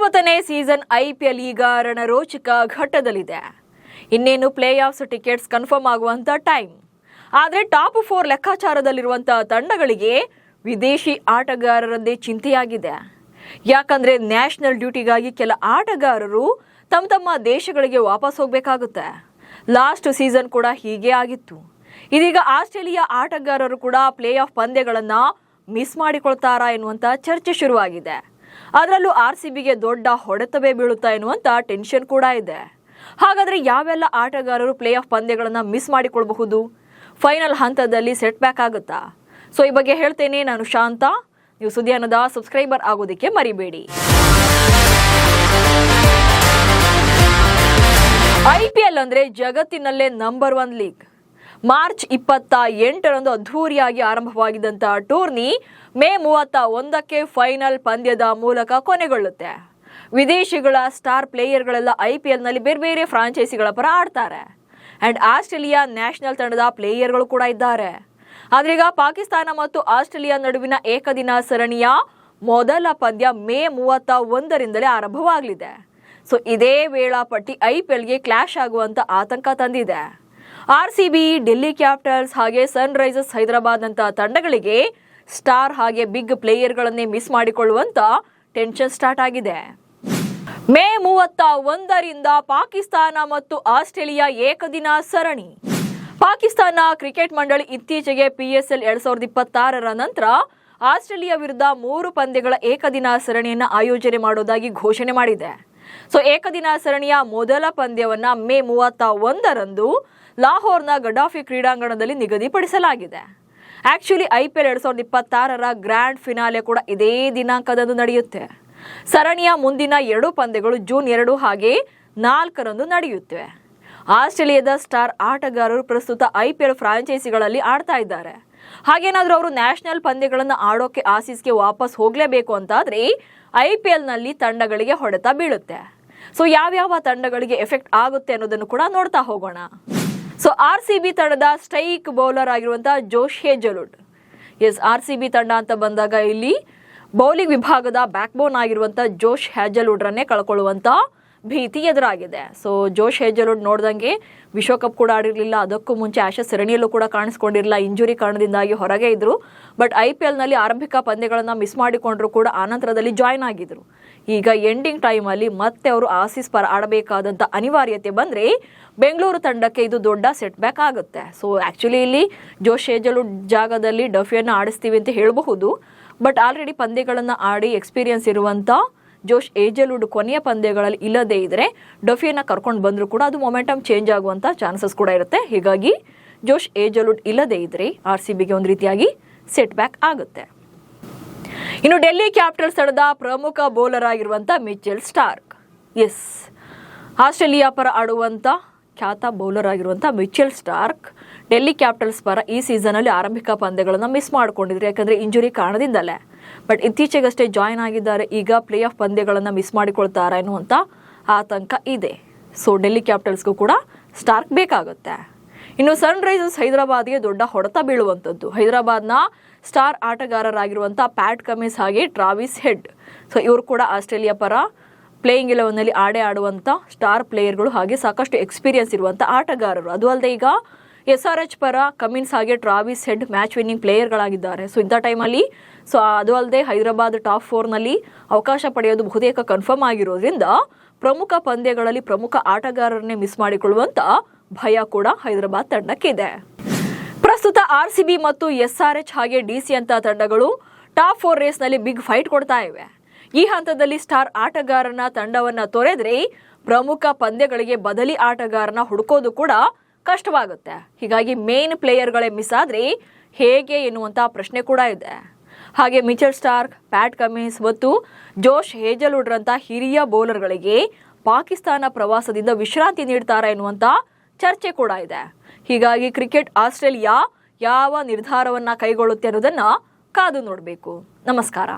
19ನೇ season IPL ಈಗ ರಣರೋಚಕ ಘಟ್ಟದಲ್ಲಿದೆ. ಇನ್ನೇನು play offs tickets confirm ಆಗುವಂತ ಟೈಮ್. ಆದರೆ ಟಾಪ್ 4 ಲೆಕ್ಕಾಚಾರದಲ್ಲಿರುವಂತಹ ತಂಡಗಳಿಗೆ ವಿದೇಶಿ ಆಟಗಾರರದ್ದೇ ಚಿಂತೆಯಾಗಿದೆ. ಯಾಕಂದ್ರೆ ನ್ಯಾಷನಲ್ ಡ್ಯೂಟಿಗಾಗಿ ಕೆಲ ಆಟಗಾರರು ತಮ್ಮ ದೇಶಗಳಿಗೆ ವಾಪಸ್ ಹೋಗಬೇಕಾಗುತ್ತೆ. ಲಾಸ್ಟ್ ಸೀಸನ್ ಕೂಡ ಹೀಗೆ ಆಗಿತ್ತು. ಇದೀಗ ಆಸ್ಟ್ರೇಲಿಯಾ ಆಟಗಾರರು ಕೂಡ ಪ್ಲೇ ಆಫ್ ಪಂದ್ಯಗಳನ್ನ ಮಿಸ್ ಮಾಡಿಕೊಳ್ತಾರಾ ಎನ್ನುವಂತ ಚರ್ಚೆ ಶುರುವಾಗಿದೆ. ಅದರಲ್ಲೂ RCBಗೆ ದೊಡ್ಡ ಹೊಡೆತವೇ ಬೀಳುತ್ತಾ ಎನ್ನುವಂತ ಟೆನ್ಷನ್ ಕೂಡ ಇದೆ. ಹಾಗಾದ್ರೆ ಯಾವೆಲ್ಲ ಆಟಗಾರರು ಪ್ಲೇ ಆಫ್ ಪಂದ್ಯಗಳನ್ನ ಮಿಸ್ ಮಾಡಿಕೊಳ್ಳಬಹುದು? ಫೈನಲ್ ಹಂತದಲ್ಲಿ ಸೆಟ್ ಬ್ಯಾಕ್ ಆಗುತ್ತಾ? ಸೊ ಈ ಬಗ್ಗೆ ಹೇಳ್ತೇನೆ. ನಾನು ಶಾಂತ. ನೀವು ಸುದ್ದಿಯನ್ನದ ಸಬ್ಸ್ಕ್ರೈಬರ್ ಆಗೋದಕ್ಕೆ ಮರಿಬೇಡಿ. IPL ಅಂದ್ರೆ ಜಗತ್ತಿನಲ್ಲೇ ನಂಬರ್ 1 ಲೀಗ್. ಮಾರ್ಚ್ 28ರಂದು ಅದ್ಧೂರಿಯಾಗಿ ಆರಂಭವಾಗಿದ್ದಂತಹ ಟೂರ್ನಿ ಮೇ 31ಕ್ಕೆ ಫೈನಲ್ ಪಂದ್ಯದ ಮೂಲಕ ಕೊನೆಗೊಳ್ಳುತ್ತೆ. ವಿದೇಶಿಗಳ ಸ್ಟಾರ್ ಪ್ಲೇಯರ್ಗಳೆಲ್ಲ IPLನಲ್ಲಿ ಬೇರೆ ಬೇರೆ ಫ್ರಾಂಚೈಸಿಗಳ ಪರ ಆಡ್ತಾರೆ. ಅಂಡ್ ಆಸ್ಟ್ರೇಲಿಯಾ ನ್ಯಾಷನಲ್ ತಂಡದ ಪ್ಲೇಯರ್ಗಳು ಕೂಡ ಇದ್ದಾರೆ. ಆದ್ರೀಗ ಪಾಕಿಸ್ತಾನ ಮತ್ತು ಆಸ್ಟ್ರೇಲಿಯಾ ನಡುವಿನ ಏಕದಿನ ಸರಣಿಯ ಮೊದಲ ಪಂದ್ಯ ಮೇ 31ರಿಂದಲೇ ಆರಂಭವಾಗಲಿದೆ. ಸೊ ಇದೇ ವೇಳಾಪಟ್ಟಿ IPLಗೆ ಕ್ಲಾಶ್ ಆಗುವಂತ ಆತಂಕ ತಂದಿದೆ. RCB, ಡೆಲ್ಲಿ ಕ್ಯಾಪಿಟಲ್ಸ್ ಹಾಗೆ ಸನ್ ರೈಸರ್ಸ್ ಹೈದರಾಬಾದ್ ನಂತಹ ತಂಡಗಳಿಗೆ ಸ್ಟಾರ್ ಹಾಗೆ ಬಿಗ್ ಪ್ಲೇಯರ್ಗಳನ್ನೇ ಮಿಸ್ ಮಾಡಿಕೊಳ್ಳುವಂತ ಟೆನ್ಷನ್ ಸ್ಟಾರ್ಟ್ ಆಗಿದೆ. ಮೇ 31ರಿಂದ ಪಾಕಿಸ್ತಾನ ಮತ್ತು ಆಸ್ಟ್ರೇಲಿಯಾ ಏಕದಿನ ಸರಣಿ. ಪಾಕಿಸ್ತಾನ ಕ್ರಿಕೆಟ್ ಮಂಡಳಿ ಇತ್ತೀಚೆಗೆ PSL 2026ರ ನಂತರ ಆಸ್ಟ್ರೇಲಿಯಾ ವಿರುದ್ಧ 3 ಪಂದ್ಯಗಳ ಏಕದಿನ ಸರಣಿಯನ್ನು ಆಯೋಜನೆ ಮಾಡೋದಾಗಿ ಘೋಷಣೆ ಮಾಡಿದೆ. ಸೊ ಏಕದಿನ ಸರಣಿಯ ಮೊದಲ ಪಂದ್ಯವನ್ನ ಮೇ 31ರಂದು ಲಾಹೋರ್ನ ಗಡ್ಡಾಫಿ ಕ್ರೀಡಾಂಗಣದಲ್ಲಿ ನಿಗದಿಪಡಿಸಲಾಗಿದೆ. ಆಕ್ಚುಲಿ IPL 2026ರ ಗ್ರ್ಯಾಂಡ್ ಫಿನಾಲೆ ಕೂಡ ಇದೇ ದಿನಾಂಕದಂದು ನಡೆಯುತ್ತೆ. ಸರಣಿಯ ಮುಂದಿನ 2 ಪಂದ್ಯಗಳು ಜೂನ್ 2 ಹಾಗೆ 4ರಂದು ನಡೆಯುತ್ತವೆ. ಆಸ್ಟ್ರೇಲಿಯಾದ ಸ್ಟಾರ್ ಆಟಗಾರರು ಪ್ರಸ್ತುತ IPL ಫ್ರಾಂಚೈಸಿಗಳಲ್ಲಿ ಆಡ್ತಾ ಇದ್ದಾರೆ. ಹಾಗೇನಾದ್ರೂ ಅವರು ನ್ಯಾಷನಲ್ ಪಂದ್ಯಗಳನ್ನು ಆಡೋಕೆ ಆಸೀಸ್ಗೆ ವಾಪಸ್ ಹೋಗಲೇಬೇಕು ಅಂತಾದ್ರೆ IPLನಲ್ಲಿ ತಂಡಗಳಿಗೆ ಹೊಡೆತ ಬೀಳುತ್ತೆ. ಸೊ ಯಾವ್ಯಾವ ತಂಡಗಳಿಗೆ ಎಫೆಕ್ಟ್ ಆಗುತ್ತೆ ಅನ್ನೋದನ್ನು ಕೂಡ ನೋಡ್ತಾ ಹೋಗೋಣ. ಸೊ RCB ತಂಡದ ಸ್ಟ್ರೈಕ್ ಬೌಲರ್ ಆಗಿರುವಂತಹ ಜೋಶ್ ಹೇಜಲ್ವುಡ್. RCB ತಂಡ ಅಂತ ಬಂದಾಗ ಇಲ್ಲಿ ಬೌಲಿಂಗ್ ವಿಭಾಗದ ಬ್ಯಾಕ್ ಬೋನ್ ಆಗಿರುವಂತಹ ಜೋಶ್ ಹೇಜಲ್ವುಡ್ ರನ್ನೇ ಕಳ್ಕೊಳ್ಳುವಂತ ಭೀತಿ ಎದುರಾಗಿದೆ. ಸೊ ಜೋಶ್ ಹೇಜಲ್ವುಡ್ ನೋಡ್ದಂಗೆ ವಿಶ್ವಕಪ್ ಕೂಡ ಆಡಿರಲಿಲ್ಲ. ಅದಕ್ಕೂ ಮುಂಚೆ ಆಶಸ್ ಸರಣಿಯಲ್ಲೂ ಕೂಡ ಕಾಣಿಸ್ಕೊಂಡಿರಲಿಲ್ಲ. ಇಂಜುರಿ ಕಾರಣದಿಂದಾಗಿ ಹೊರಗೆ ಇದ್ರು. ಬಟ್ IPLನಲ್ಲಿ ಆರಂಭಿಕ ಪಂದ್ಯಗಳನ್ನ ಮಿಸ್ ಮಾಡಿಕೊಂಡ್ರು ಕೂಡ ಆನಂತರದಲ್ಲಿ ಜಾಯ್ನ್ ಆಗಿದ್ರು. ಈಗ ಎಂಡಿಂಗ್ ಟೈಮಲ್ಲಿ ಮತ್ತೆ ಅವರು ಆಸೀಸ್ ಪರ ಆಡಬೇಕಾದಂಥ ಅನಿವಾರ್ಯತೆ ಬಂದರೆ ಬೆಂಗಳೂರು ತಂಡಕ್ಕೆ ಇದು ದೊಡ್ಡ ಸೆಟ್ ಬ್ಯಾಕ್ ಆಗುತ್ತೆ. ಸೊ ಆ್ಯಕ್ಚುಲಿ ಇಲ್ಲಿ ಜೋಶ್ ಹೇಜಲ್ವುಡ್ ಜಾಗದಲ್ಲಿ ಡಫಿಯನ್ನು ಆಡಿಸ್ತೀವಿ ಅಂತ ಹೇಳಬಹುದು. ಬಟ್ ಆಲ್ರೆಡಿ ಪಂದ್ಯಗಳನ್ನು ಆಡಿ ಎಕ್ಸ್ಪೀರಿಯನ್ಸ್ ಇರುವಂಥ ಜೋಶ್ ಹೇಜಲ್ವುಡ್ ಕೊನೆಯ ಪಂದ್ಯಗಳಲ್ಲಿ ಇಲ್ಲದೇ ಇದ್ರೆ ಡಫಿಯನ್ನು ಕರ್ಕೊಂಡು ಬಂದರೂ ಕೂಡ ಅದು ಮೊಮೆಂಟಮ್ ಚೇಂಜ್ ಆಗುವಂಥ ಚಾನ್ಸಸ್ ಕೂಡ ಇರುತ್ತೆ. ಹೀಗಾಗಿ ಜೋಶ್ ಹೇಜಲ್ವುಡ್ ಇಲ್ಲದೇ ಇದ್ರೆ RCBಗೆ ಒಂದು ರೀತಿಯಾಗಿ ಸೆಟ್ ಬ್ಯಾಕ್ ಆಗುತ್ತೆ. ಇನ್ನು ಡೆಲ್ಲಿ ಕ್ಯಾಪಿಟಲ್ಸ್ ತಂಡದ ಪ್ರಮುಖ ಬೌಲರ್ ಆಗಿರುವಂಥ ಮಿಚೆಲ್ ಸ್ಟಾರ್ಕ್. ಆಸ್ಟ್ರೇಲಿಯಾ ಪರ ಆಡುವಂಥ ಖ್ಯಾತ ಬೌಲರ್ ಆಗಿರುವಂಥ ಮಿಚೆಲ್ ಸ್ಟಾರ್ಕ್ ಡೆಲ್ಲಿ ಕ್ಯಾಪಿಟಲ್ಸ್ ಪರ ಈ ಸೀಸನಲ್ಲಿ ಆರಂಭಿಕ ಪಂದ್ಯಗಳನ್ನು ಮಿಸ್ ಮಾಡಿಕೊಂಡಿದ್ರು. ಯಾಕಂದರೆ ಇಂಜುರಿ ಕಾರಣದಿಂದಲೇ. ಬಟ್ ಇತ್ತೀಚೆಗಷ್ಟೇ ಜಾಯ್ನ್ ಆಗಿದ್ದಾರೆ. ಈಗ ಪ್ಲೇ ಆಫ್ ಪಂದ್ಯಗಳನ್ನು ಮಿಸ್ ಮಾಡಿಕೊಳ್ತಾರಾ ಎನ್ನುವಂಥ ಆತಂಕ ಇದೆ. ಸೊ ಡೆಲ್ಲಿ ಕ್ಯಾಪಿಟಲ್ಸ್ಗೂ ಕೂಡ ಸ್ಟಾರ್ಕ್ ಬೇಕಾಗುತ್ತೆ. ಇನ್ನು ಸನ್ ರೈಸರ್ಸ್ ಹೈದರಾಬಾದ್ಗೆ ದೊಡ್ಡ ಹೊಡೆತ ಬೀಳುವಂಥದ್ದು. ಹೈದರಾಬಾದ್ನ ಸ್ಟಾರ್ ಆಟಗಾರರಾಗಿರುವಂಥ ಪ್ಯಾಟ್ ಕಮಿನ್ಸ್ ಹಾಗೆ ಟ್ರಾವಿಸ್ ಹೆಡ್. ಸೊ ಇವರು ಕೂಡ ಆಸ್ಟ್ರೇಲಿಯಾ ಪರ ಪ್ಲೇಯಿಂಗ್ 11ನಲ್ಲಿ ಆಡುವಂಥ ಸ್ಟಾರ್ ಪ್ಲೇಯರ್ಗಳು ಹಾಗೆ ಸಾಕಷ್ಟು ಎಕ್ಸ್ಪೀರಿಯನ್ಸ್ ಇರುವಂಥ ಆಟಗಾರರು. ಅದು ಅಲ್ಲದೆ ಈಗ SRH ಪರ ಕಮಿನ್ಸ್ ಹಾಗೆ ಟ್ರಾವಿಸ್ ಹೆಡ್ ಮ್ಯಾಚ್ ವಿನ್ನಿಂಗ್ ಪ್ಲೇಯರ್ಗಳಾಗಿದ್ದಾರೆ. ಸೊ ಇಂಥ ಟೈಮಲ್ಲಿ ಅದು ಅಲ್ಲದೆ ಹೈದರಾಬಾದ್ ಟಾಪ್ 4ನಲ್ಲಿ ಅವಕಾಶ ಪಡೆಯೋದು ಬಹುತೇಕ ಕನ್ಫರ್ಮ್ ಆಗಿರೋದ್ರಿಂದ ಪ್ರಮುಖ ಪಂದ್ಯಗಳಲ್ಲಿ ಪ್ರಮುಖ ಆಟಗಾರರನ್ನೇ ಮಿಸ್ ಮಾಡಿಕೊಳ್ಳುವಂಥ ಭಯ ಕೂಡ ಹೈದರಾಬಾದ್ ತಂಡಕ್ಕಿದೆ. ಪ್ರಸ್ತುತ RCB ಮತ್ತು SRH ಹಾಗೆ DC ಅಂತ ತಂಡಗಳು ಟಾಪ್ 4 ರೇಸ್ನಲ್ಲಿ ಬಿಗ್ ಫೈಟ್ ಕೊಡ್ತಾ ಇವೆ. ಈ ಹಂತದಲ್ಲಿ ಸ್ಟಾರ್ ಆಟಗಾರನ ತಂಡವನ್ನ ತೊರೆದ್ರೆ ಪ್ರಮುಖ ಪಂದ್ಯಗಳಿಗೆ ಬದಲಿ ಆಟಗಾರನ ಹುಡುಕೋದು ಕೂಡ ಕಷ್ಟವಾಗುತ್ತೆ. ಹೀಗಾಗಿ ಮೇನ್ ಪ್ಲೇಯರ್ಗಳೇ ಮಿಸ್ ಆದ್ರೆ ಹೇಗೆ ಎನ್ನುವಂತ ಪ್ರಶ್ನೆ ಕೂಡ ಇದೆ. ಹಾಗೆ ಮಿಚೆಲ್ ಸ್ಟಾರ್ಕ್, ಪ್ಯಾಟ್ ಕಮಿನ್ಸ್ ಮತ್ತು ಜೋಶ್ ಹೇಜಲ್ವುಡ್ ರಂತ ಹಿರಿಯ ಬೌಲರ್ಗಳಿಗೆ ಪಾಕಿಸ್ತಾನ ಪ್ರವಾಸದಿಂದ ವಿಶ್ರಾಂತಿ ನೀಡ್ತಾರಾ ಎನ್ನುವಂತ ಚರ್ಚೆ ಕೂಡ ಇದೆ. ಹೀಗಾಗಿ ಕ್ರಿಕೆಟ್ ಆಸ್ಟ್ರೇಲಿಯಾ ಯಾವ ನಿರ್ಧಾರವನ್ನ ಕೈಗೊಳ್ಳುತ್ತೆ ಅನ್ನೋದನ್ನ ಕಾದು ನೋಡಬೇಕು. ನಮಸ್ಕಾರ.